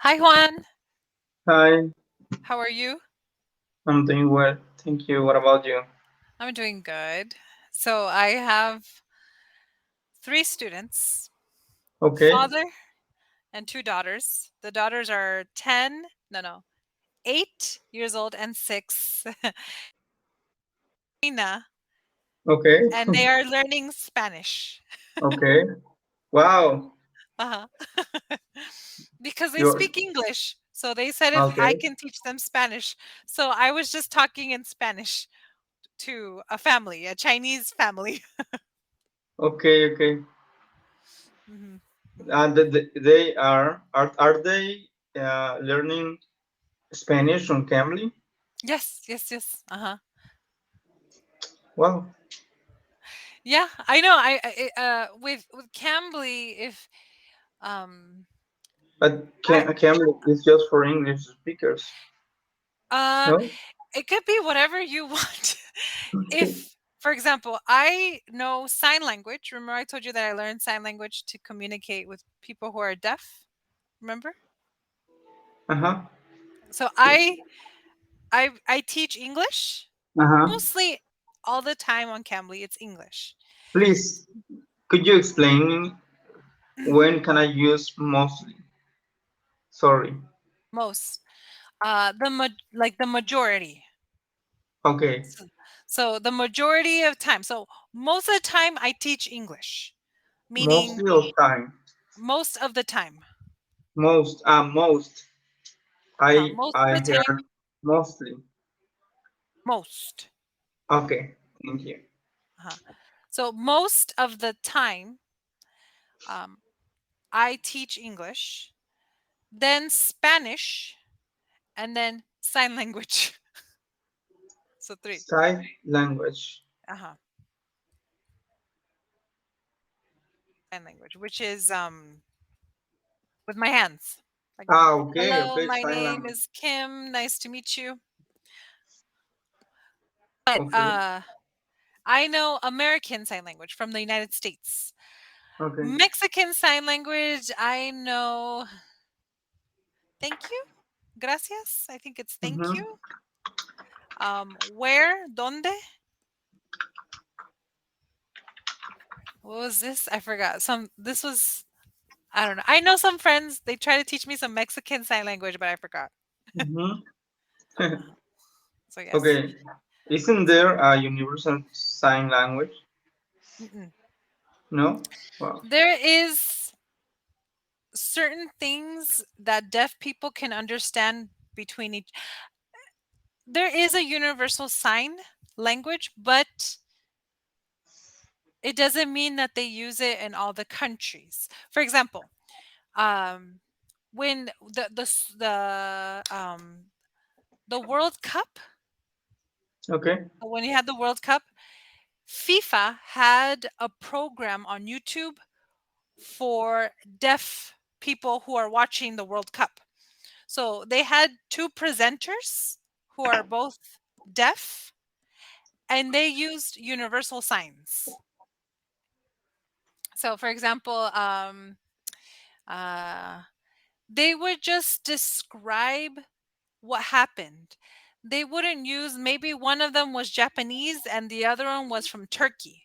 Hi, Juan. Hi, How are you? I'm doing well. Thank you. What about you? I'm doing good. So I have three students, Okay, father and two daughters. The daughters are 10, no, no, 8 years old and 6, Nina, okay, and they are learning Spanish. okay. Wow. Uh-huh. Because they You're speak English. So they said if I okay, can teach them Spanish. So I was just talking in Spanish to a family, a Chinese family. okay. Mhm. And they are they learning Spanish from Cambly? Yes, yes, yes. Uh-huh. Wow. Yeah, I know. With Cambly, if um But I Cambly is just for English speakers, uh no? it could be whatever you want. If, for example, I know sign language. Remember I told you that I learned sign language to communicate with people who are deaf? Remember? Uh-huh. So I teach English Uh-huh. mostly all the time on Cambly. It's English. Please, could you explain me when can I use mostly? Sorry. Most. Like the majority. Okay. So so the majority of time. So most of the time I teach English, meaning Mostly of time. most of the time. Most. I Most of I the time, heard mostly. most. Okay, thank you. Uh-huh. So most of the time, um, I teach English, then Spanish, and then sign language. So three. Sign language. Uh-huh. Sign language, which is with my hands. Like, hello, Okay, my sign name language. is Kim. Nice to meet you. But Okay, I know American Sign Language from the United States. okay. Mexican Sign Language, I know thank you, gracias. I think it's thank Mm-hmm. you. Where, donde? What was this? I forgot. This was, I don't know. I know some friends, they try to teach me some Mexican Sign Language, but I forgot. Mm-hmm. Uh-huh. So, yes. Okay. Isn't there a universal sign language? Mm-mm. No? Wow. There is certain things that deaf people can understand between each. There is a universal sign language, but it doesn't mean that they use it in all the countries. For example, um, when the World Cup, Okay. when you had the World Cup, FIFA had a program on YouTube for deaf people who are watching the World Cup. So they had two presenters who are both deaf, and they used universal signs. So, for example, uh, they would just describe what happened. They wouldn't use, maybe one of them was Japanese and the other one was from Turkey.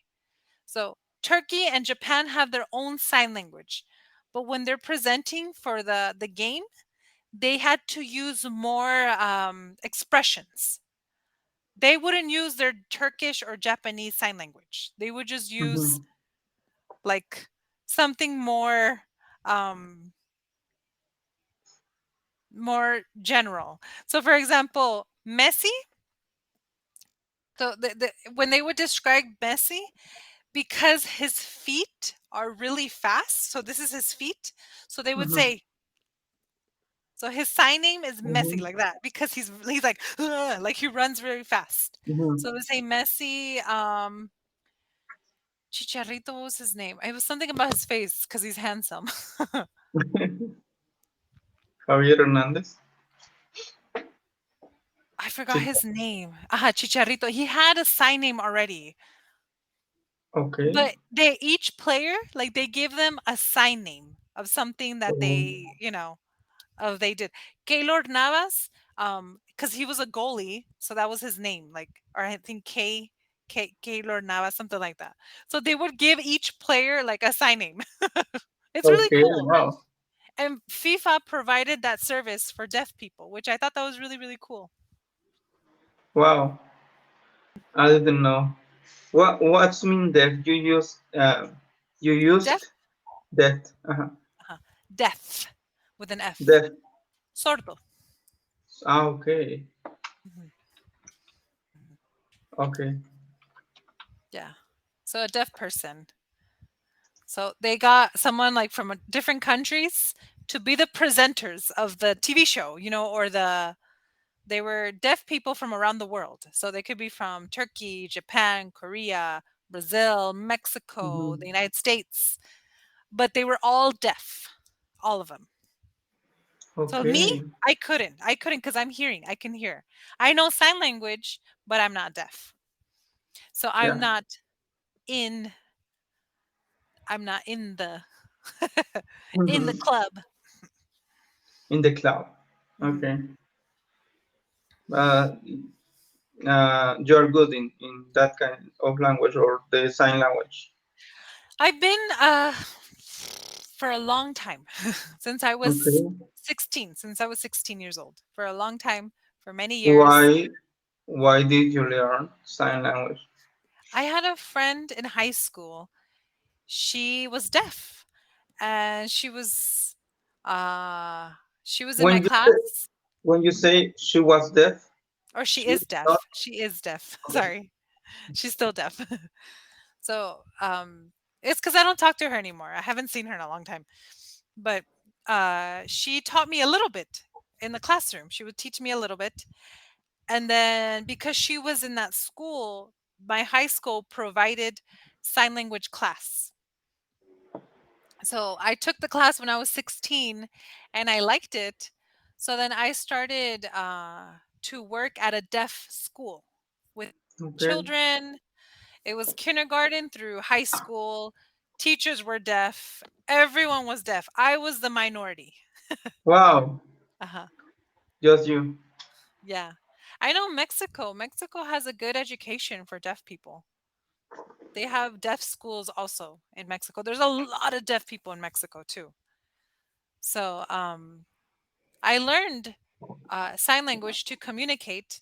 So, Turkey and Japan have their own sign language. But when they're presenting for the game, they had to use more expressions. They wouldn't use their Turkish or Japanese sign language. They would just use Mm-hmm. like something more um more general. So for example, Messi, so when they would describe Messi, because his feet are really fast, so this is his feet, so they would Mm-hmm. say, so his sign name is Messi Mm-hmm. like that because he's like "Ugh," like he runs very fast. Mm-hmm. So they say Messi, Chicharito, what was his name? It was something about his face because he's handsome. Javier Hernandez. I forgot Chick- his name. Aha, Chicharito. He had a sign name already, Okay. but they each player, like they give them a sign name of something that Um, they, of they did. Gaylord Navas, because he was a goalie, so that was his name, like, or I think Gaylord Navas, something like that. So they would give each player like a sign name. It's really Okay. cool. Wow. And FIFA provided that service for deaf people, which I thought that was really, really cool. Wow. I didn't know. What's mean that you Deaf, used that uh deaf with an F. that. Sordo. Okay. Mhm. Okay. Yeah. So a deaf person. So they got someone like from different countries to be the presenters of the TV show, or they were deaf people from around the world. So they could be from Turkey, Japan, Korea, Brazil, Mexico, Hmm. the United States, but they were all deaf, all of them. So me, Okay. I couldn't because I'm hearing, I can hear. I know sign language, but I'm not deaf. So Yeah. in I'm not in the in the Hmm. club. In the cloud. Mhm. Okay. Uh, you're good in that kind of language or the sign language. I've been for a long time since I was Okay. 16, since I was 16 years old. For a long time, for many years. Why why did you learn sign language? I had a friend in high school. She was deaf and uh she was in my When you say, class, when you say she was deaf, or she she is was not. deaf. She is deaf. Okay. Sorry. She's still deaf. So, it's cuz I don't talk to her anymore. I haven't seen her in a long time. But she taught me a little bit in the classroom. She would teach me a little bit. And then because she was in that school, my high school provided sign language class. So I took the class when I was 16 and I liked it. So then I started to work at a deaf school with Okay. children. It was kindergarten through high school. Teachers were deaf. Everyone was deaf. I was the minority. Wow. Uh-huh. Just you. Yeah. I know Mexico. Mexico has a good education for deaf people. They have deaf schools also in Mexico. There's a lot of deaf people in Mexico too. So, I learned sign language to communicate.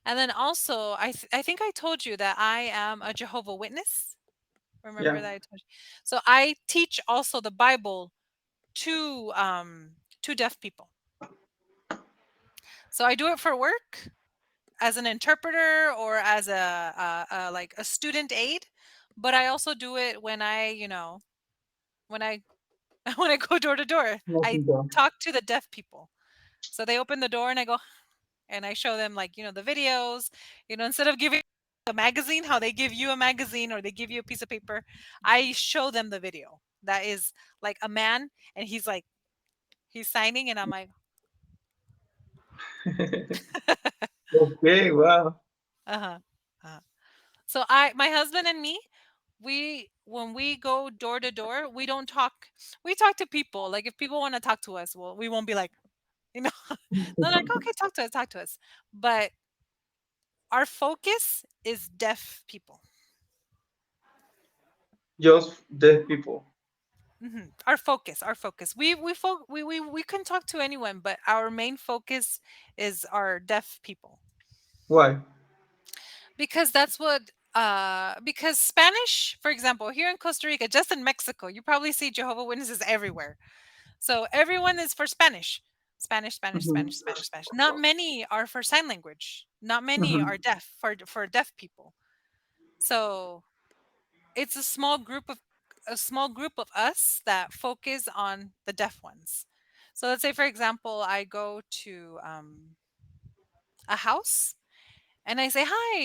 And then also, I think I told you that I am a Jehovah Witness. Remember Yeah. that I told you? So I teach also the Bible to deaf people. So I do it for work as an interpreter or as like a student aid, but I also do it when when I when I go door to door. I Nothing done. talk to the deaf people. So they open the door and I go and I show them like, the videos, instead of giving a magazine, how they give you a magazine or they give you a piece of paper, I show them the video. That is like a man and he's signing and I'm like, Okay. Wow. uh-huh. uh So my husband and me, we when we go door to door, we don't talk. We talk to people. Like if people want to talk to us, well, we won't be like, you know, they're like, okay, talk to us. But our focus is deaf people. Just deaf people. Our focus. We can talk to anyone, but our main focus is our deaf people Why? because that's what. Because Spanish, for example, here in Costa Rica, just in Mexico, you probably see Jehovah Witnesses everywhere. So everyone is for Spanish. Spanish, Spanish, Spanish, Hmm. Spanish, Spanish. Not many are for sign language. Not many are Hmm. deaf for deaf people. So it's a small group of us that focus on the deaf ones. So let's say for example, I go to a house and I say, "Hi,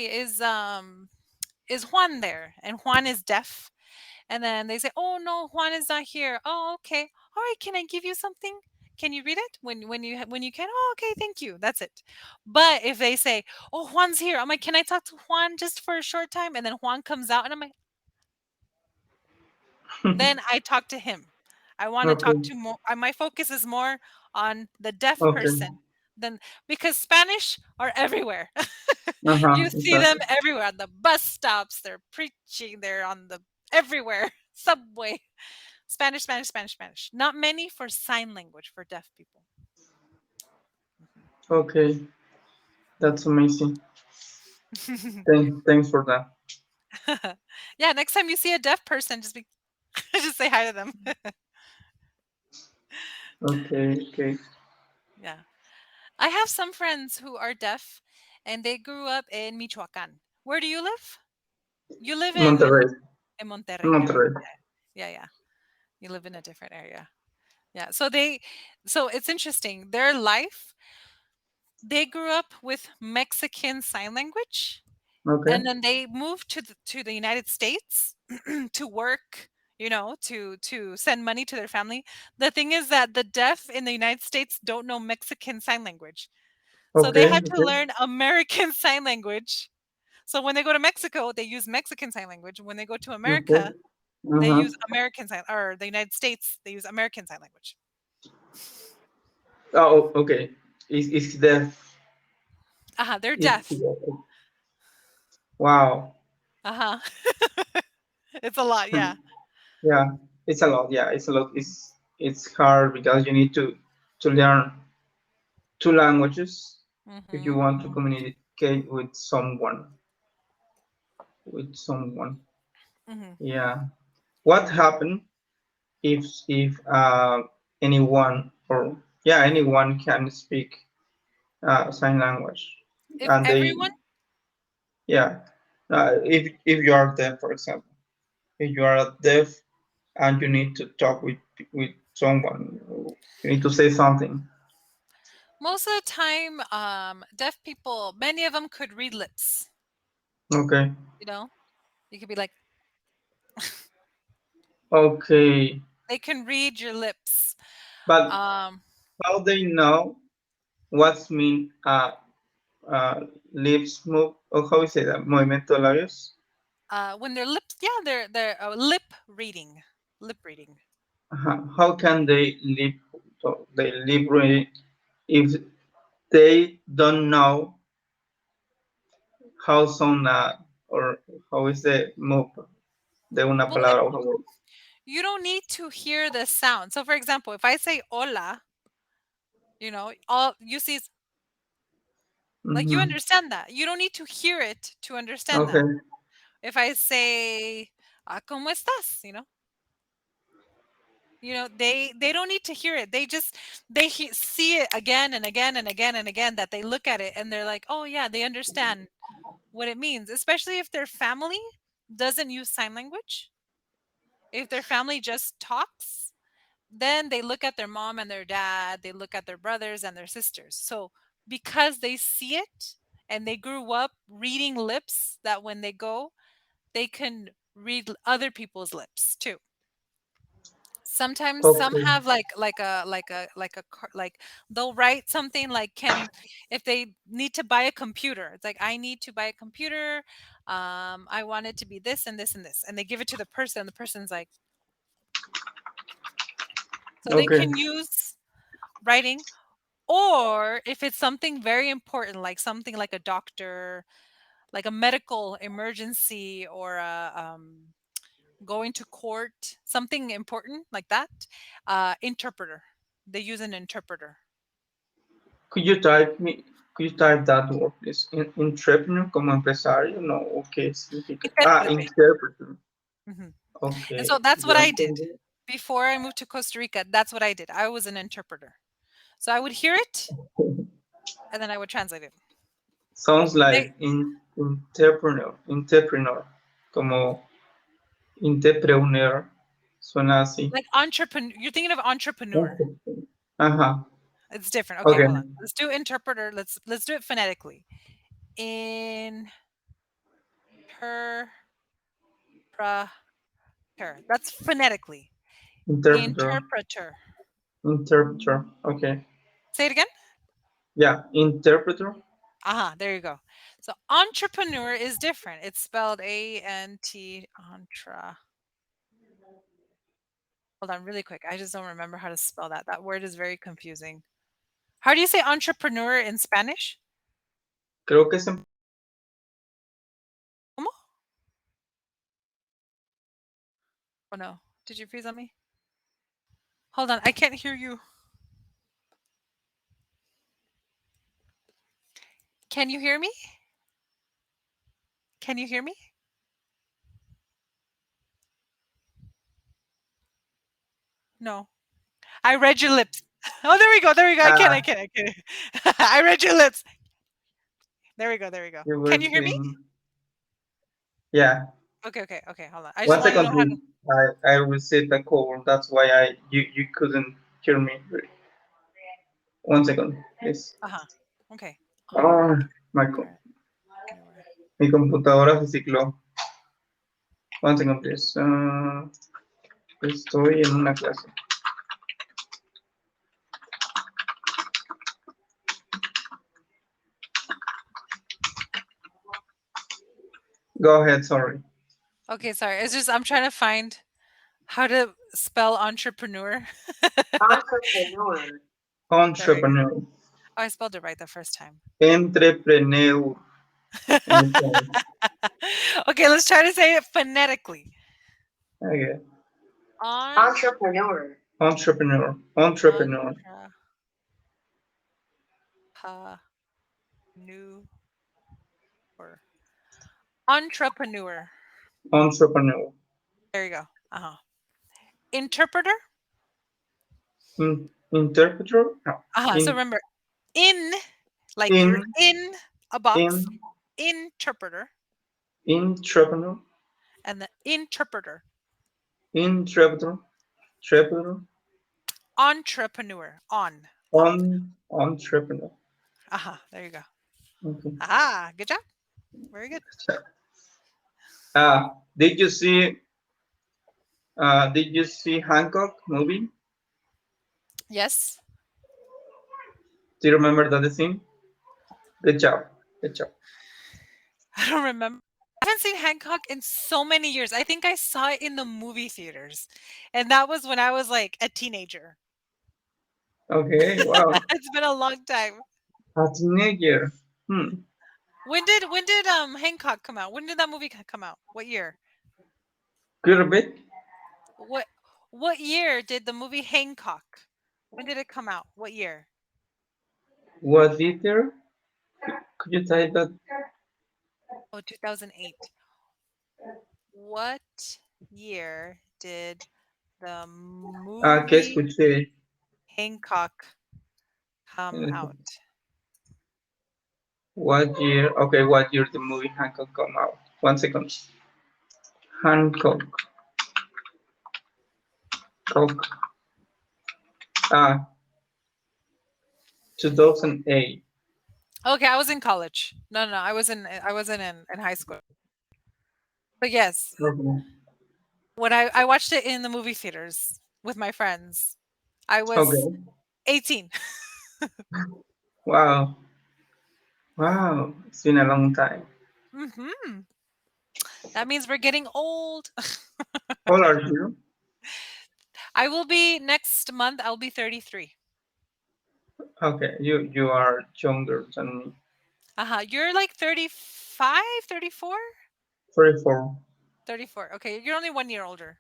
is Juan there?" And Juan is deaf. And then they say, "Oh no, Juan is not here." "Oh, okay. All right, can I give you something? Can you read it when you can?" "Oh, okay, thank you." That's it. But if they say, "Oh, Juan's here." I'm like, "Can I talk to Juan just for a short time?" And then Juan comes out and I'm like, then I talk to him. I want to talk Okay. to more my focus is more on the deaf Okay. person than because Spanish are everywhere. Uh-huh. You see them Exactly. everywhere on the bus stops, they're preaching, they're on the everywhere, subway. Spanish, Spanish, Spanish, Spanish. Not many for sign language for deaf people. Okay. That's amazing. Mhm. Thanks for that. Yeah, next time you see a deaf person, just be just say hi to them. Okay. Okay. Yeah. I have some friends who are deaf and they grew up in Michoacan. Where do you live? You live Monterrey. in Monterrey. Yeah. Monterrey. Yeah, yeah. You live in a different area. Yeah. So it's interesting. Their life, they grew up with Mexican sign language Okay. and then they moved to the United States to work, to send money to their family. The thing is that the deaf in the United States don't know Mexican sign language. So they Okay. had to Okay. learn American sign language. So when they go to Mexico, they use Mexican sign language. When they go to Okay. America, they Uh-huh. use American sign or the United States, they use American sign language. Oh, okay. It's deaf. They're It's deaf. wow. Uh-huh. It's a lot, Hmm. yeah. Yeah, it's a lot. Yeah, it's a lot. It's hard because you need to learn two languages if you Mhm. want to communicate with someone. Mhm. Yeah. What happened if anyone or yeah anyone can speak sign language If and they everyone yeah if you are deaf, for example, if you are deaf and you need to talk with someone, you need to say something. most of the time, deaf people, many of them could read lips, Okay. you know? You could be like, Okay. they can read your lips. But Um, how they know what's mean lips move, or how is it, movimiento de labios? when their lips, yeah, they're lip reading, lip reading. How can they lip, so they lip reading if they don't know how son or how is the move de una Well, if palabra a una word? you don't need to hear the sound. So, for example, if I say hola, all you see is like you Mm-hmm. understand that. You don't need to hear it to understand that. Okay. If I say, ¿cómo estás? They don't need to hear it. They just see it again and again and again and again that they look at it and they're like, "Oh yeah, they understand what it means." Especially if their family doesn't use sign language. If their family just talks, then they look at their mom and their dad, they look at their brothers and their sisters. So, because they see it and they grew up reading lips that when they go, they can read other people's lips too. Sometimes some Okay. have like they'll write something like can if they need to buy a computer. It's like I need to buy a computer. I want it to be this and this and this, and they give it to the person. And the person's like, so they Okay. can use writing, or if it's something very important, like something like a doctor, like a medical emergency, or going to court, something important like that. Interpreter. They use an interpreter. Could you type me? Could you type that word, please? Entrepreneur como empresario, no. ¿O qué significa? Intérprete. Interpreter. Mhm. And so Okay, that's what ya I did. entendí. Before I moved to Costa Rica, that's what I did. I was an interpreter. So I would hear it and then I would translate it. Sounds They like entrepreneur, como entrepreneur, suena así. like entrepreneur. You're thinking of entrepreneur. Ajá, It's different. Okay, okay. hold on. Let's do interpreter. Let's do it phonetically. Interpreter. That's phonetically. Interpreter, Interpreter. interpreter, okay. Say it again. Yeah, interpreter, There you go. So entrepreneur is different. It's spelled ANT, Hold on, really quick. I just don't remember how to spell that. That word is very confusing. How do you say entrepreneur in Spanish? Creo que es ¿Cómo? Oh no. Did you freeze on me? Hold on, I can't hear you. Can you hear me? Can you hear me? No. I read your lips. Oh, there we go. There we go. I can. I ah, can. I can. I read your lips. There we go. There we go. you Can were you hear me? saying, yeah. Okay. Okay. Okay. Hold on. I just One want to second, know how to. please. I received a call. That's why you couldn't hear me. One second, please. Uh huh. Okay. Ah, my, Entrepreneur. mi computadora se cicló. One second, please. Estoy en una clase. Go ahead, sorry. Okay. Sorry. It's just I'm trying to find how to spell entrepreneur. Entrepreneur. There we go. Entrepreneur. Oh, I spelled it right the first time. Entrepreneur. Okay. Let's try to say it phonetically. Okay. On. Entrepreneur. Entrepreneur. Entrepreneur. New or entrepreneur. Entrepreneur. There you go. Uh huh. Interpreter. Interpreter? No. Uh huh. So In remember, in like you're in in a box. in Interpreter entrepreneur. and the interpreter. Interpreter. Entrepreneur. Entrepreneur. On. Entrepreneur. Uh huh. There you go. Okay. Ah, good job. Very good. Did you see Hancock movie? Yes. Do you remember that scene? Good job. Good job. I don't remember. I haven't seen Hancock in so many years. I think I saw it in the movie theaters, and that was when I was like a teenager. Okay, wow. It's been a long time. A teenager. Hmm. When did Hancock come out? When did that movie come out? What year? Could a bit. What what year did the movie Hancock? When did it come out? What year? What did there? Could you type that? Oh, 2008. What year did the Que movie escuché. Hancock come Uh, out? What year? Okay, what year the movie Hancock come out? 1 second. Hancock. Cock. Ah, 2008. Okay, I was in college. No, no, no, I wasn't in high school. But yes, Okay. when I watched it in the movie theaters with my friends. I was Okay. 18. Wow. Wow. It's been a long time. Mhm. That means we're getting old. How old are you? I will be next month, I'll be 33. Okay, you are younger than me. Uh-huh. You're like 35, 34? 34. 34. Okay, you're only 1 year older.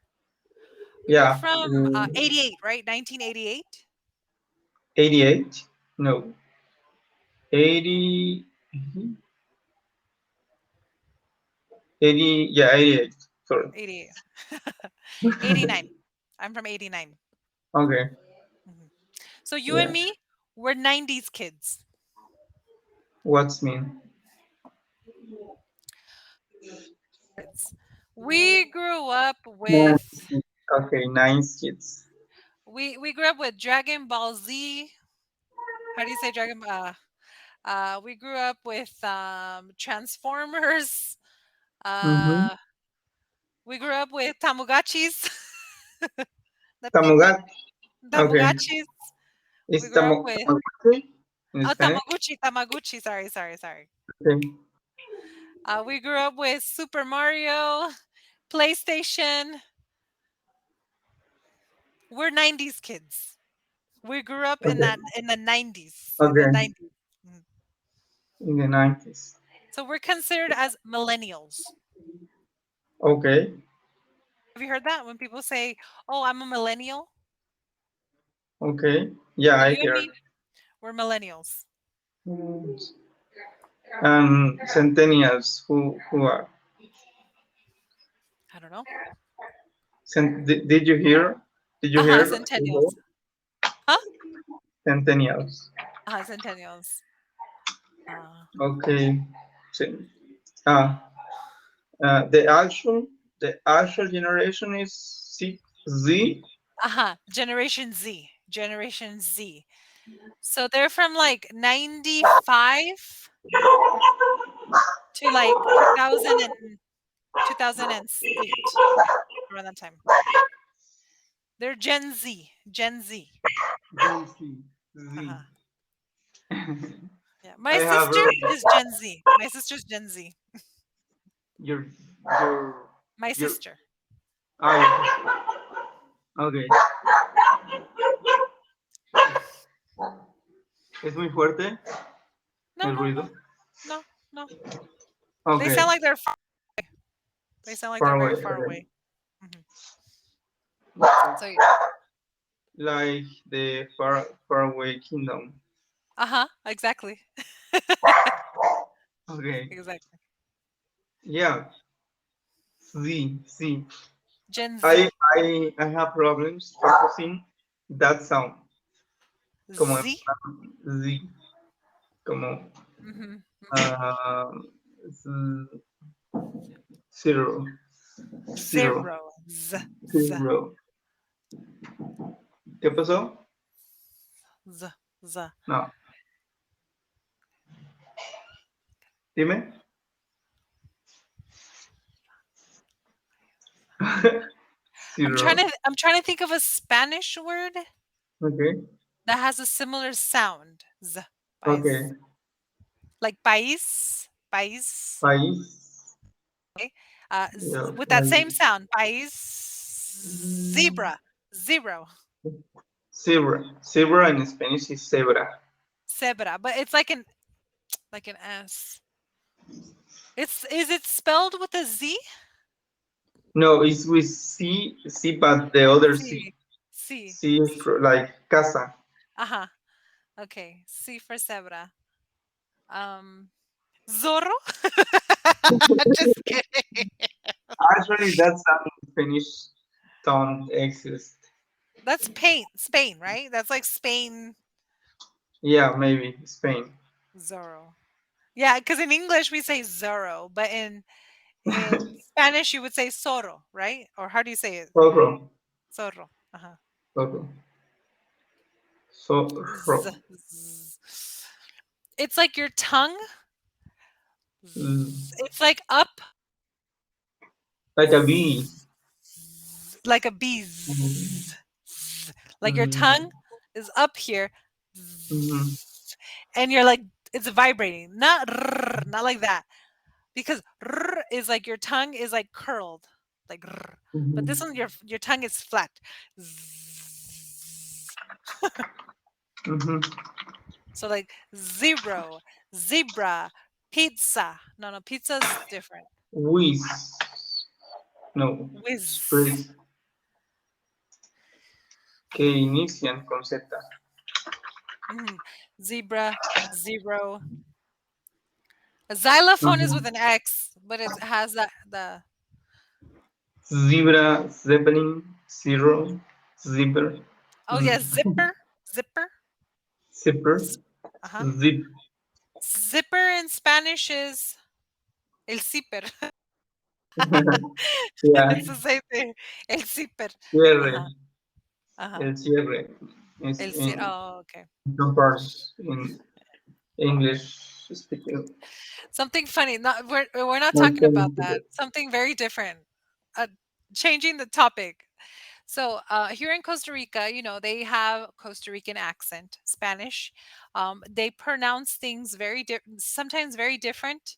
You're Yeah. from 88, right? 1988? 88? No. 80. 80. Yeah, 88. Sorry. 88. 89. I'm from 89. Okay. Mhm. So you and Yeah. me, we're 90s kids. What's mean? Kids. We grew up Nine. with Okay, 9 kids. we grew up with Dragon Ball Z. How do you say Dragon Ball? We grew up with Transformers. Mm-hmm. Uh, we grew up with Tamagotchis. the Tamugat. Okay. Tamagotchis. We Is grew up with Tamugat in oh Spanish? Tamaguchi. Sorry, sorry, sorry. Okay. We grew up with Super Mario, PlayStation. We're 90s kids. We grew up Okay. in the 90s. In the Okay. 90s. Mhm. In the 90s. So we're considered as millennials. Okay. Have you heard that when people say, "Oh, I'm a millennial"? Okay. Yeah, So I you and hear. me, we're millennials. Mm. And centennials, who are? I don't know. Did you hear? Did you Uh-huh, hear before? centennials. Huh? Centennials. Uh-huh, centennials. Uh, Okay. Cen- Ah, the actual generation is Z. Generation Z. Generation Z. So they're from like 95 to like 2008 around that time. They're Gen Z. Gen Z. Gen Z. Z. Uh-huh. Yeah. My I have sister is Gen Z. My sister's Gen Z. your your My your. sister. Okay. ¿Es muy fuerte No, el no, ruido? no, no, no. They Okay. sound like they sound like Far they're away. very far Okay. away. Mhm. So It's yeah. like the far away kingdom. Uh-huh. Exactly. Okay. Exactly. Yeah. Z. Z. Gen I Z. I have problems focusing that sound. Como Z. Z. Como Mhm. Mhm. ah, z- zero. Zero. Zero. Z. Z. Zero. ¿Qué pasó? Z. Z. No. Dime. Zero. I'm trying to think of a Spanish word Okay. that has a similar sound. Z. País. Okay. Like país. País. País. Okay. Yeah, With that same país. sound. País. Mm, Zebra. Zero. Zebra. Zebra in Spanish is zebra. Zebra. But it's like an S. Is it spelled with a Z? No, it's with C, but the other C. C. C. C for like casa. Uh-huh. Okay. C for zebra. Um Zorro? Just kidding. Actually, that sound in Spanish don't exist. That's paint, Spain, right? That's like Spain Yeah, maybe Spain. Zorro. Yeah, because in English we say Zorro, but in Spanish you would say Zorro, right? Or how do you say it? Zorro. Zorro. Uh-huh. Zorro. Z, Zorro. z. It's like your tongue. Mm, It's like up, like a bee. like a bee. Mm, Like your mm, tongue is up here, mhm, and you're like it's vibrating, not like that, because is like your tongue is like curled, like but this mhm, one your tongue is flat. mhm. So like zero, zebra, pizza. No, no, pizza's different. Whiz. No. Whiz. Express. Que inician con Z. Mhm. Zebra, zero. A xylophone is with Ajá. an X, but it has that the Zebra, Zeppelin, Zero, Zipper, oh yeah, zipper, zipper. Zipper, Z- uh-huh. Zip. Zipper in Spanish is el zipper. Yeah, It's the same thing. El zipper. cierre, Uh-huh. Uh-huh. el cierre is Oh, okay. in some parts in English speaking. Something funny. Not we're not Not talking about that. complicated. Something very different. Uh, Changing the topic. So here in Costa Rica, they have Costa Rican accent, Spanish. They pronounce things very different, sometimes very different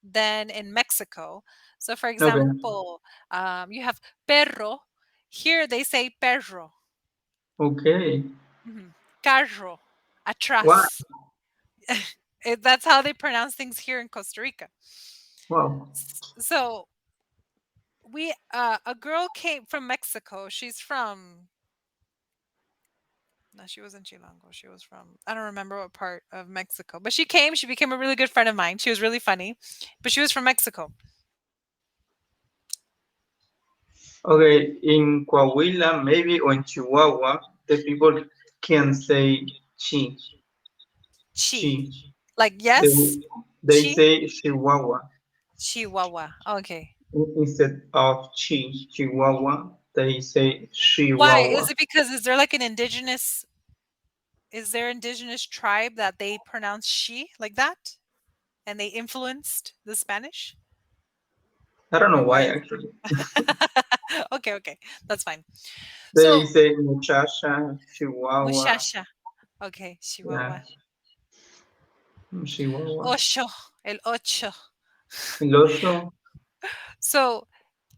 than in Mexico. So, for Okay. example, you have perro. Here they say perro. Okay. Mhm. Carro, Wow. atrás. That's how they pronounce things here in Costa Rica. Wow. So we a girl came from Mexico. She's from no, she wasn't Chilango. She was from I don't remember what part of Mexico. But she came, she became a really good friend of mine. She was really funny. But she was from Mexico. Okay, in Coahuila, maybe, or in Chihuahua, the people can say chi, Chi. chi. Like They, yes, they chi, say Chihuahua Chihuahua. Okay. instead of chi, Chihuahua. They say Why? Is Chihuahua. it because is there like an indigenous is there indigenous tribe that they pronounce she like that and they influenced the Spanish? I don't know Or why why is actually. okay, okay. That's fine. They So, say muchacha, Chihuahua. muchacha. Okay, Yeah, Chihuahua. Chihuahua. Ocho, el ocho. El oso. So,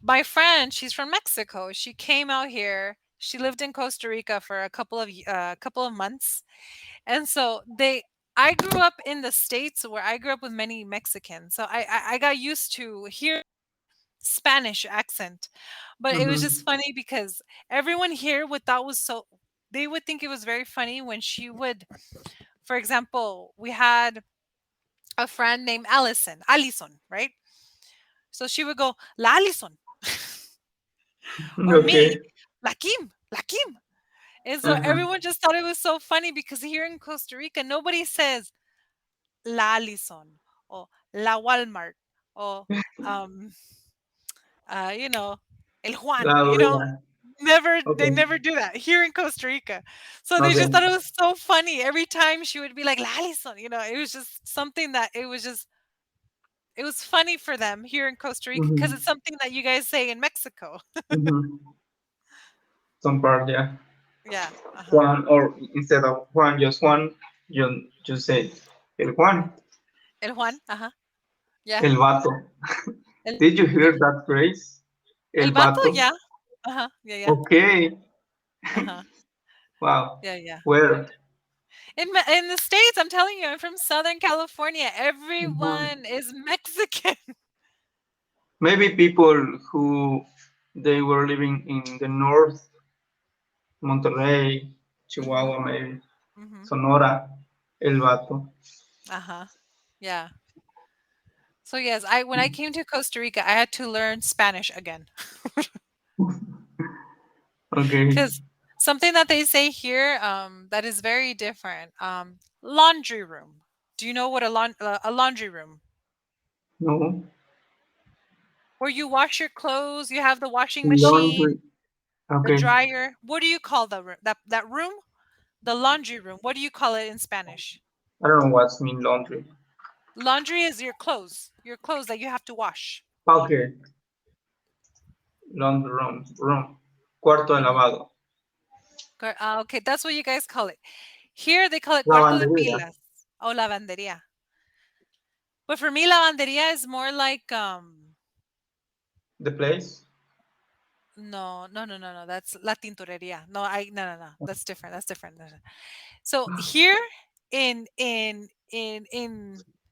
my friend, she's from Mexico. She came out here. She lived in Costa Rica for a couple of months. And so I grew up in the States where I grew up with many Mexicans. So I got used to hearing Spanish accent. But it was just Mm-hmm. funny because everyone here would thought was so they would think it was very funny when she would for example, we had a friend named Allison, right? So she would go, La Allison. Or me, Okay. La Kim. And so Uh-huh. everyone just thought it was so funny because here in Costa Rica, nobody says La Allison or La Walmart or um you know, El Juan, La yeah. never they Okay. never do that here in Costa Rica. So they just thought Okay. it was so funny. Every time she would be like, La Allison, it was just something that it was funny for them here in Costa Rica because it's Mm-hmm. something that you guys say in Mexico. Mm-hmm. Some part, yeah. Yeah. Uh-huh. Juan, or instead of Juan, just Juan, you say El Juan, El Juan. Uh-huh. Yeah. El Vato. El, Did you hear that phrase? el El vato, Vato? yeah. Uh-huh. Yeah, yeah. Okay. Uh-huh. Wow. Yeah, yeah. Where? In the States, I'm telling you, I'm from Southern California. Mhm. Everyone is Mexican. Maybe people who they were living in the north, Monterrey, Mhm. Chihuahua, maybe Mhm. Sonora, El Vato. Uh-huh. Yeah. So yes, I when I came to Costa Rica, I had to learn Spanish again. Okay. Cuz something that they say here that is very different. Laundry room. Do you know what a laundry room? No. Where you wash your clothes, you have the washing machine, Laundry. the Okay. dryer. What do you call that room? The laundry room. What do you call it in Spanish? I don't know what's mean laundry. Laundry is your clothes. Your clothes that you have to wash. Okay. Laundry room. Cuarto de Mhm. lavado. Okay, that's what you guys call it. Here they call it cuarto de Lavandería. pilas or lavandería. But for me, lavandería is more like The place. no, no, no, no, no. That's la tintorería. No, no, no, no. That's different. That's different. So here in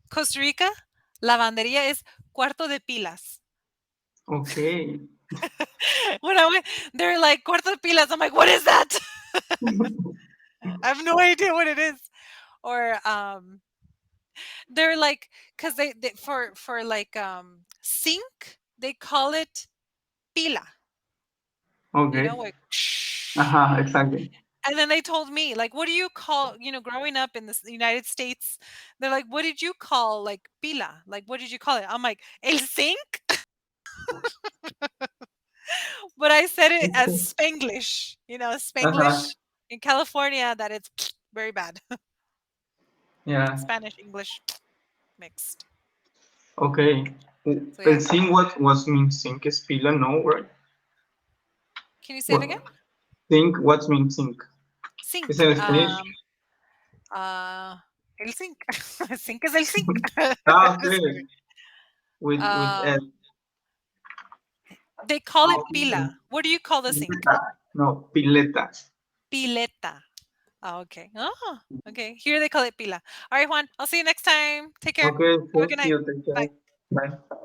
Costa Rica, lavandería is cuarto de pilas. Okay. When I went, they're like cuarto de pilas. I'm like, what is that? I have no idea what it is. Or they're like, cause they for like sink, they call it pila. Okay. Like, Exactly. and then they told me, like, what do you call, growing up in the United States, they're like, what did you call like pila? Like, what did you call it? I'm like, el sink, but I said it as Spanglish, Uh-huh. Spanglish in California that it's very bad. Yeah. Spanish, English mixed. Okay. So El yeah. zinc, what was mean zinc is pila? No, right? Can you say it What? again? Zinc, what mean zinc? Is Sink. it in Spanish? Uh, el zinc. Zinc is el zinc. Just Okay. kidding. With S. Um, they call it Okay. pila. What do you call the sink? Pileta. No, pileta. Pileta. Oh, okay. Oh, okay. Here they call it pila. All right, Juan. I'll see you next time. Take care. Okay, Have a thank good night. you. Take care. Bye. Bye.